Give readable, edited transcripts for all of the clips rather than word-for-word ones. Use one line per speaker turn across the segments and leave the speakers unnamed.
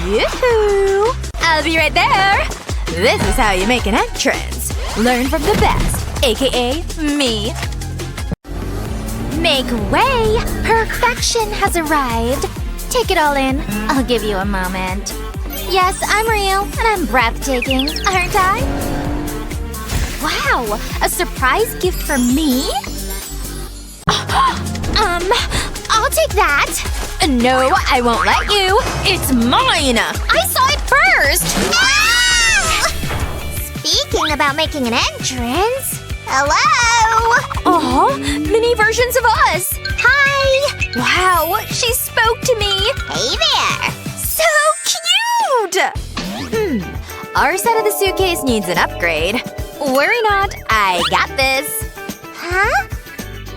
Yoo-hoo! I'll be right there! This is how you make an entrance. Learn from the best, aka me.
Make way! Perfection has arrived. Take it all in. I'll give you a moment. Yes, I'm real, and I'm breathtaking, aren't I? Wow! A surprise gift for me? I'll take that.
No, I won't let you. It's mine!
I saw it first! Ah! Speaking about making an entrance… Hello?
Aw, mini versions of us!
Hi!
Wow, she spoke to me!
Hey there!
So cute! Our side of the suitcase needs an upgrade. Worry not, I got this.
Huh?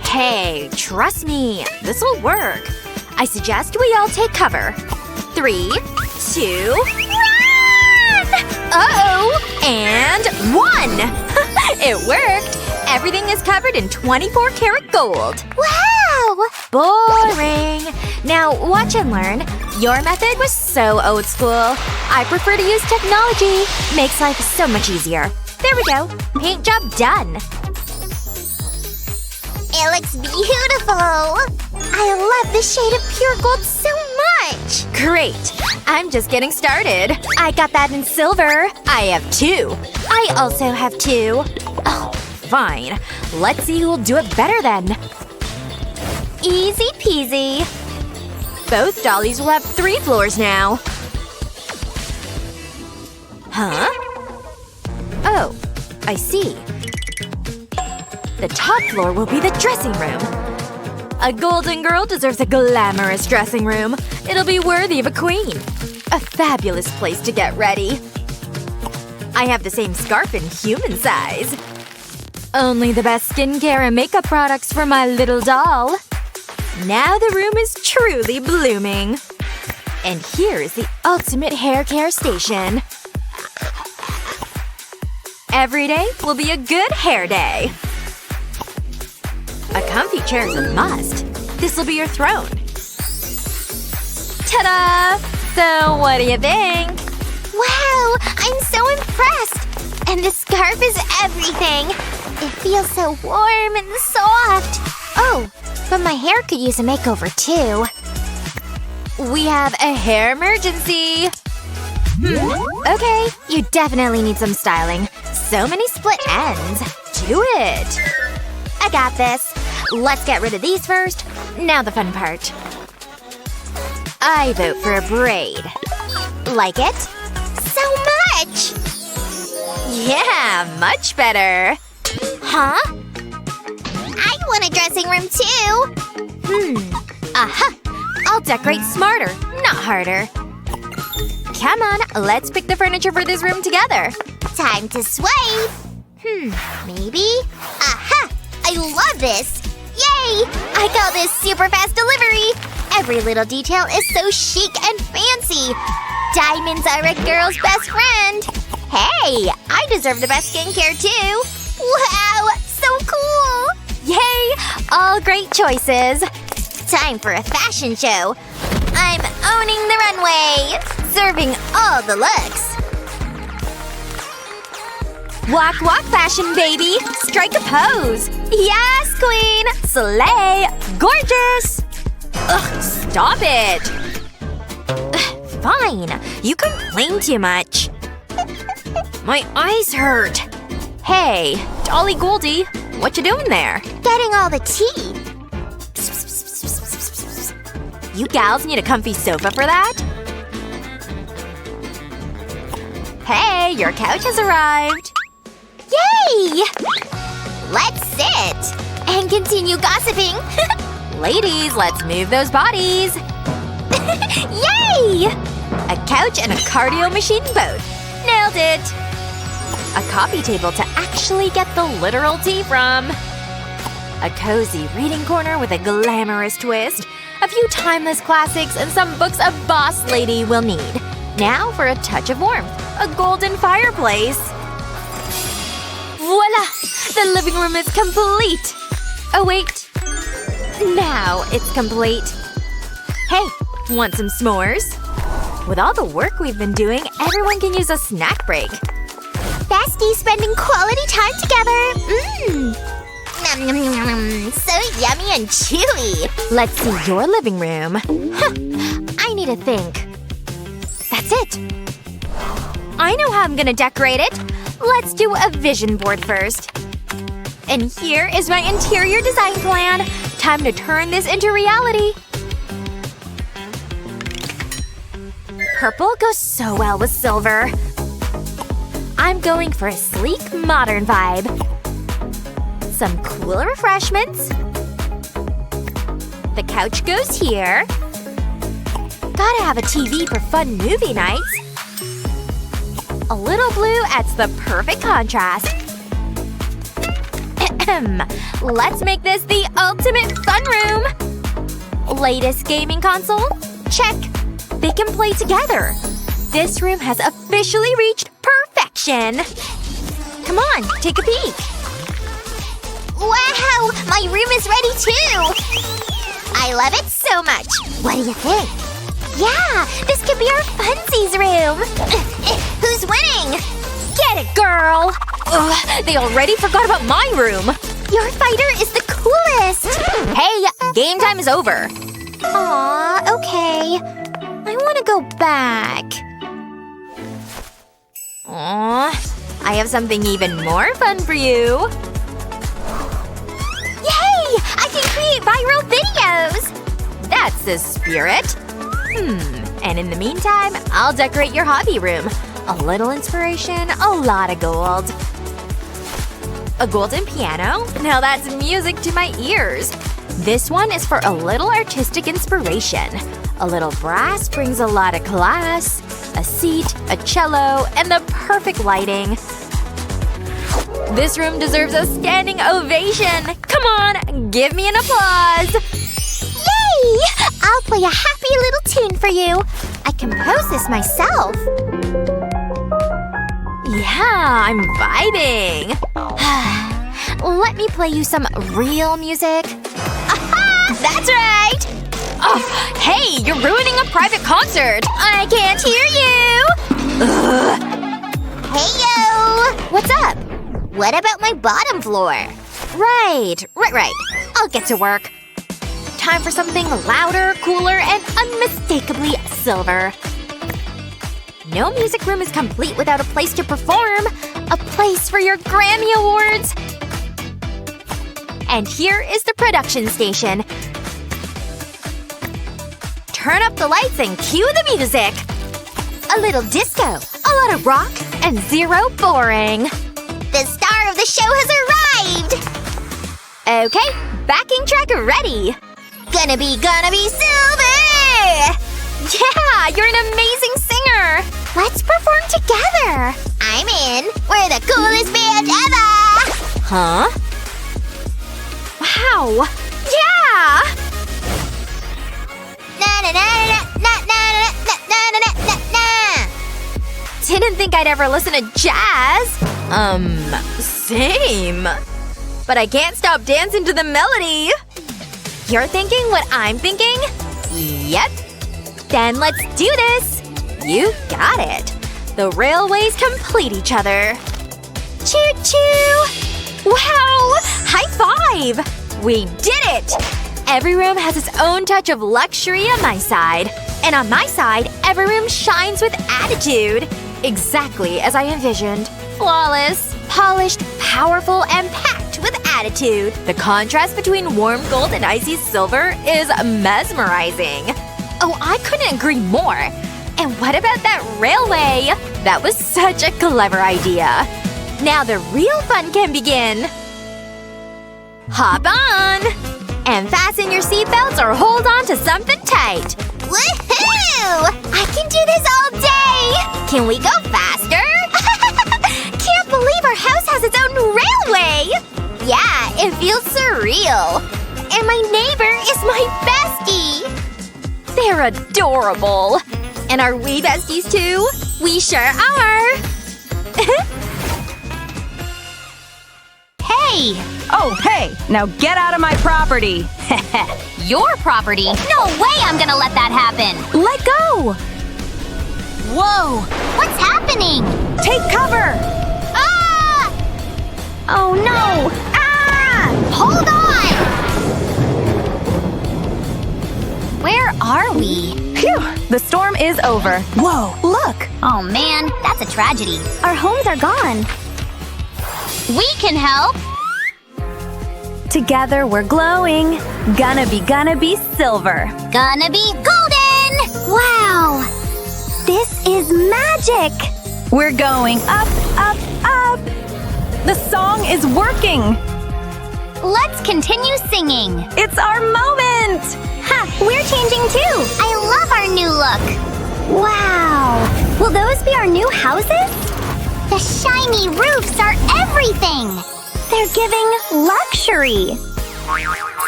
Hey, trust me. This'll work. I suggest we all take cover. 3, 2…
Run!
Uh-oh! And 1! It worked! Everything is covered in 24-karat gold.
Wow!
Boring. Now, watch and learn. Your method was so old school. I prefer to use technology. Makes life so much easier. There we go. Paint job done.
It looks beautiful! I love the shade of pure gold so much!
Great. I'm just getting started. I got that in silver. I have 2. I also have 2. Oh, fine. Let's see who'll do it better then. Easy peasy. Both dollies will have 3 floors now. Huh? Oh, I see. The top floor will be the dressing room. A golden girl deserves a glamorous dressing room. It'll be worthy of a queen. A fabulous place to get ready. I have the same scarf in human size. Only the best skincare and makeup products for my little doll. Now the room is truly blooming. And here is the ultimate hair care station. Every day will be a good hair day. A comfy chair is a must. This'll be your throne. Ta-da! So, what do you think?
Wow! I'm so impressed! And the scarf is everything! It feels so warm and soft! Oh, but my hair could use a makeover too.
We have a hair emergency!
Okay, you definitely need some styling. So many split ends.
Do it!
I got this. Let's get rid of these first.
Now the fun part. I vote for a braid.
Like it? So much!
Yeah, much better.
Huh? I want a dressing room too!
Aha! I'll decorate smarter, not harder. Come on, let's pick the furniture for this room together.
Time to swipe! Maybe? Aha! I love this! Yay! I call this super fast delivery! Every little detail is so chic and fancy! Diamonds are a girl's best friend! Hey! I deserve the best skincare too! Wow! So cool!
Yay! All great choices.
Time for a fashion show! I'm owning the runway! Serving all the looks!
Walk, walk fashion, baby! Strike a pose! Yes, queen! Slay! Gorgeous! Ugh, stop it! Ugh, fine. You complain too much. My eyes hurt. Hey, Dolly Goldie, what you doing there?
Getting all the tea!
You gals need a comfy sofa for that? Hey, your couch has arrived!
Yay! Let's sit! And continue gossiping!
Ladies, let's move those bodies!
Yay!
A couch and a cardio machine both. Nailed it! A coffee table to actually get the literal tea from. A cozy reading corner with a glamorous twist. A few timeless classics and some books a boss lady will need. Now for a touch of warmth. A golden fireplace. Voila! The living room is complete! Oh wait. Now it's complete. Hey, want some s'mores? With all the work we've been doing, everyone can use a snack break.
Besties spending quality time together. Mmm. Nom, nom, nom, nom. So yummy and chewy.
Let's see your living room. Huh. I need to think. That's it. I know how I'm gonna decorate it. Let's do a vision board first. And here is my interior design plan. Time to turn this into reality. Purple goes so well with silver. I'm going for a sleek, modern vibe. Some cool refreshments. The couch goes here. Gotta have a TV for fun movie nights. A little blue adds the perfect contrast. Let's make this the ultimate fun room! Latest gaming console? Check. They can play together. This room has officially reached perfection! Come on, take a peek.
Wow! My room is ready too! I love it so much. What do you think? Yeah! This could be our funsies room! Who's winning?
Get it, girl! Ugh, they already forgot about my room!
Your fighter is the coolest!
Hey! Game time is over!
Aw, okay.
I wanna go back. Aw. I have something even more fun for you.
Yay! I can create viral videos!
That's the spirit. And in the meantime, I'll decorate your hobby room. A little inspiration, a lot of gold. A golden piano? Now that's music to my ears. This one is for a little artistic inspiration. A little brass brings a lot of class. A seat, a cello, and the perfect lighting. This room deserves a standing ovation! Come on, give me an applause!
Yay! I'll play a happy little tune for you. I composed this myself.
Yeah, I'm vibing. Let me play you some real music.
Aha! That's right!
Oh, hey, you're ruining a private concert!
I can't hear you!
Ugh.
Heyo!
What's up?
What about my bottom floor?
Right. I'll get to work. Time for something louder, cooler, and unmistakably silver. No music room is complete without a place to perform. A place for your Grammy Awards. And here is the production station. Turn up the lights and cue the music. A little disco, a lot of rock, and zero boring.
The star of the show has arrived!
Okay, backing track ready.
Gonna be silver!
Yeah, you're an amazing singer.
Let's perform together! I'm in! We're the coolest band ever!
Huh? Wow! Yeah!
Na na na na na na na na na na na.
Didn't think I'd ever listen to jazz. Same. But I can't stop dancing to the melody. You're thinking what I'm thinking? Yep. Then let's do this! You got it. The railways complete each other. Choo-choo! Wow! High five! We did it! Every room has its own touch of luxury on my side. And on my side, every room shines with attitude. Exactly as I envisioned. Flawless, polished, powerful, and packed with attitude. The contrast between warm gold and icy silver is mesmerizing. Oh, I couldn't agree more. And what about that railway? That was such a clever idea. Now the real fun can begin. Hop on! And fasten your seatbelts or hold on to something tight.
Woohoo! I can do this all day!
Can we go faster?
Can't believe our house has its own railway!
Yeah, it feels surreal.
And my neighbor is my bestie!
They're adorable. And are we besties too? We sure are!
Hey! Oh, hey! Now get out of my property!
Your property?
No way I'm gonna let that happen!
Let go!
Whoa! What's happening?
Take cover!
Ah!
Oh no! Ah!
Hold on! Where are we?
Phew! The storm is over. Whoa, look!
Oh man, that's a tragedy.
Our homes are gone.
We can help!
Together we're glowing. Gonna be silver.
Gonna be golden!
Wow! This is magic!
We're going up, up, up! The song is working!
Let's continue singing!
It's our moment!
Ha! We're changing too!
I love our new look!
Wow! Will those be our new houses?
The shiny roofs are everything!
They're giving luxury!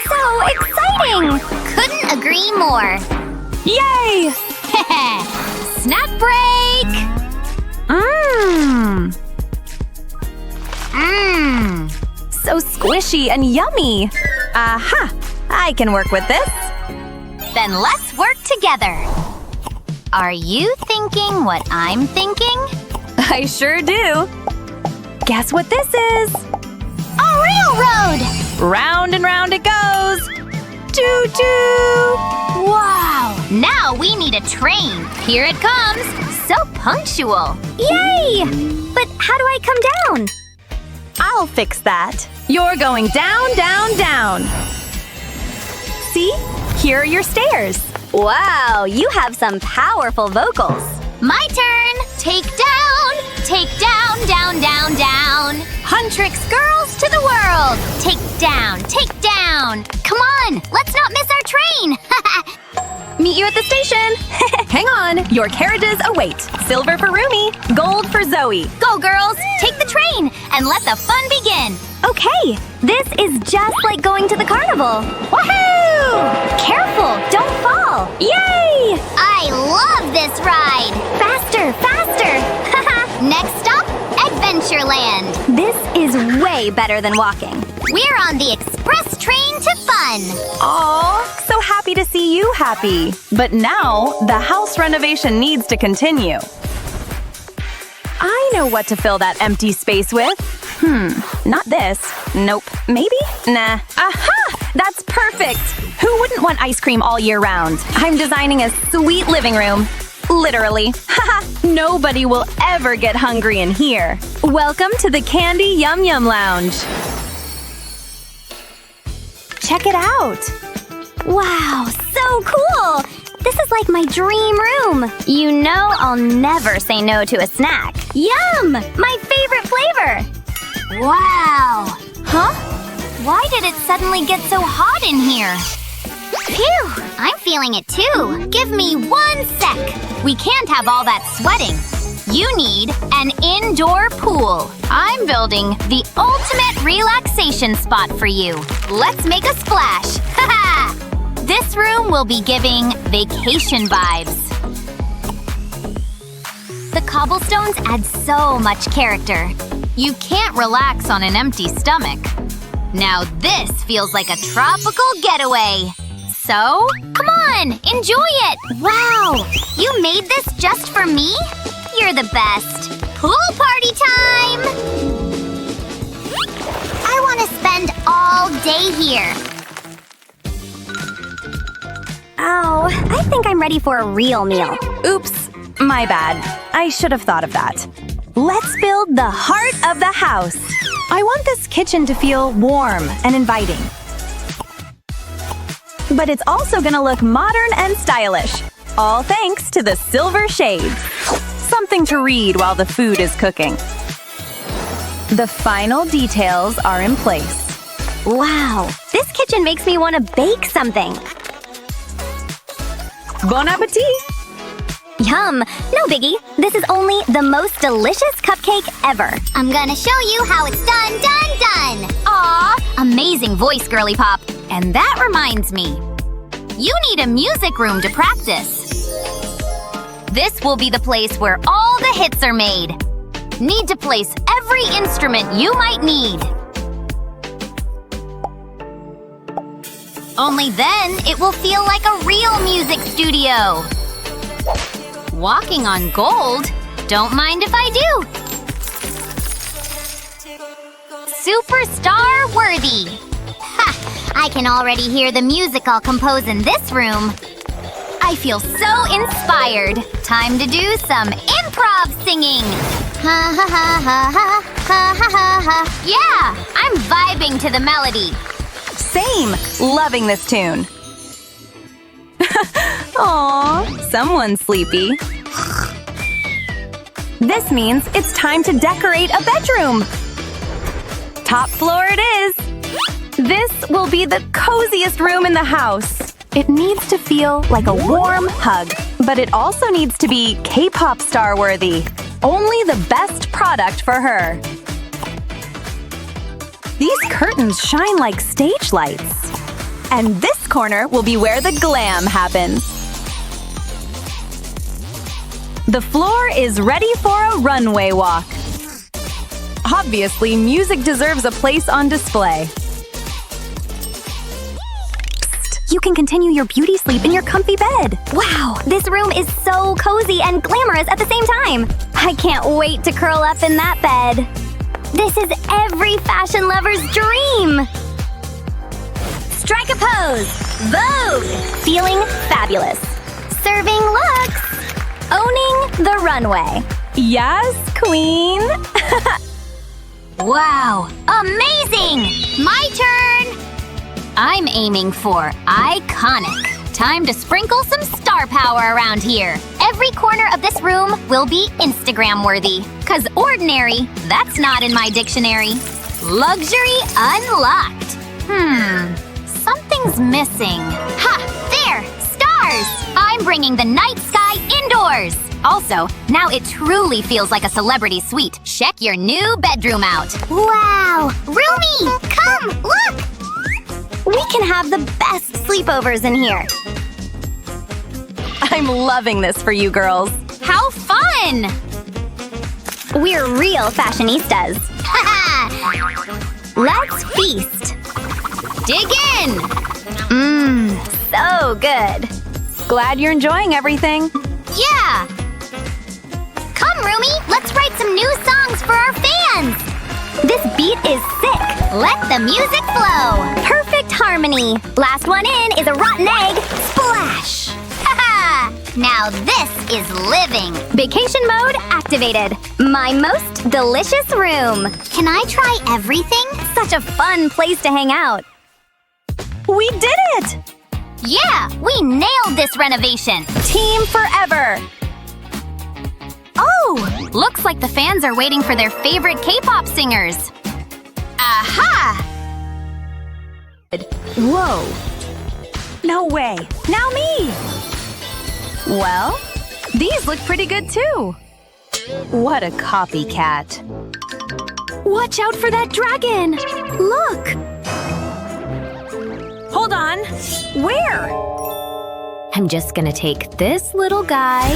So exciting!
Couldn't agree more!
Yay!
Snack break!
Mmm!
Mmm!
So squishy and yummy! Aha! I can work with this!
Then let's work together! Are you thinking what I'm thinking?
I sure do! Guess what this is?
A railroad!
Round and round it goes! Choo-choo!
Wow! Now we need a train! Here it comes! So punctual!
Yay! But how do I come down?
I'll fix that. You're going down, down, down. See? Here are your stairs.
Wow, you have some powerful vocals.
My turn! Take down, down, down, down! Huntrix girls to the world! Take down! Come on, let's not miss our train!
Meet you at the station. Hang on, your carriages await. Silver for Rumi, gold for Zoe.
Go girls, take the train, and let the fun begin!
Okay, this is just like going to the carnival.
Woohoo!
Careful, don't fall.
Yay!
I love this ride!
Faster, faster.
Next stop, Adventureland!
This is way better than walking.
We're on the express train to fun!
Aw, so happy to see you happy. But now, the house renovation needs to continue. I know what to fill that empty space with. Not this. Nope. Maybe? Nah. Aha! That's perfect! Who wouldn't want ice cream all year round? I'm designing a sweet living room. Literally. Haha! Nobody will ever get hungry in here. Welcome to the Candy Yum Yum Lounge. Check it out.
Wow, so cool! This is like my dream room. You know I'll never say no to a snack. Yum! My favorite flavor!
Wow!
Huh?
Why did it suddenly get so hot in here? Phew! I'm feeling it too. Give me 1 sec. We can't have all that sweating. You need an indoor pool. I'm building the ultimate relaxation spot for you. Let's make a splash. Haha! This room will be giving vacation vibes. The cobblestones add so much character. You can't relax on an empty stomach. Now this feels like a tropical getaway. So, come on, enjoy it! Wow! You made this just for me? You're the best! Pool party time! I want to spend all day here.
Oh, I think I'm ready for a real meal.
Oops, my bad. I should have thought of that. Let's build the heart of the house. I want this kitchen to feel warm and inviting. But it's also gonna look modern and stylish. All thanks to the silver shades. Something to read while the food is cooking. The final details are in place.
Wow, this kitchen makes me want to bake something.
Bon appetit!
Yum! No biggie. This is only the most delicious cupcake ever.
I'm gonna show you how it's done. Aw! Amazing voice, girly pop. And that reminds me. You need a music room to practice. This will be the place where all the hits are made. Need to place every instrument you might need. Only then it will feel like a real music studio. Walking on gold? Don't mind if I do. Superstar worthy. Ha! I can already hear the music I'll compose in this room. I feel so inspired. Time to do some improv singing. Ha ha ha ha ha ha ha ha ha. Yeah, I'm vibing to the melody.
Same. Loving this tune. Aw, someone's sleepy. This means it's time to decorate a bedroom. Top floor it is. This will be the coziest room in the house. It needs to feel like a warm hug, but it also needs to be K-pop star worthy. Only the best product for her. These curtains shine like stage lights. And this corner will be where the glam happens. The floor is ready for a runway walk. Obviously, music deserves a place on display. Psst, you can continue your beauty sleep in your comfy bed.
Wow, this room is so cozy and glamorous at the same time. I can't wait to curl up in that bed. This is every fashion lover's dream. Strike a pose. Vogue. Feeling fabulous. Serving looks. Owning the runway.
Yes, queen.
Wow, amazing! My turn! I'm aiming for iconic. Time to sprinkle some star power around here. Every corner of this room will be Instagram worthy. 'Cause ordinary, that's not in my dictionary. Luxury unlocked. Something's missing. Ha! There! Stars! I'm bringing the night sky indoors! Also, now it truly feels like a celebrity suite. Check your new bedroom out.
Wow! Roomy! Come! Look! We can have the best sleepovers in here.
I'm loving this for you girls.
How fun!
We're real fashionistas. Let's feast.
Dig in!
So good.
Glad you're enjoying everything.
Yeah! Come, Roomy! Let's write some new songs for our fans!
This beat is sick.
Let the music flow!
Perfect harmony. Last one in is a rotten egg. Splash!
Haha! Now this is living!
Vacation mode activated. My most delicious room.
Can I try everything?
Such a fun place to hang out.
We did it!
Yeah! We nailed this renovation!
Team forever!
Oh! Looks like the fans are waiting for their favorite K-pop singers. Aha!
Whoa! No way! Now me! Well, these look pretty good too. What a copycat. Watch out for that dragon! Look! Hold on! Where?
I'm just gonna take this little guy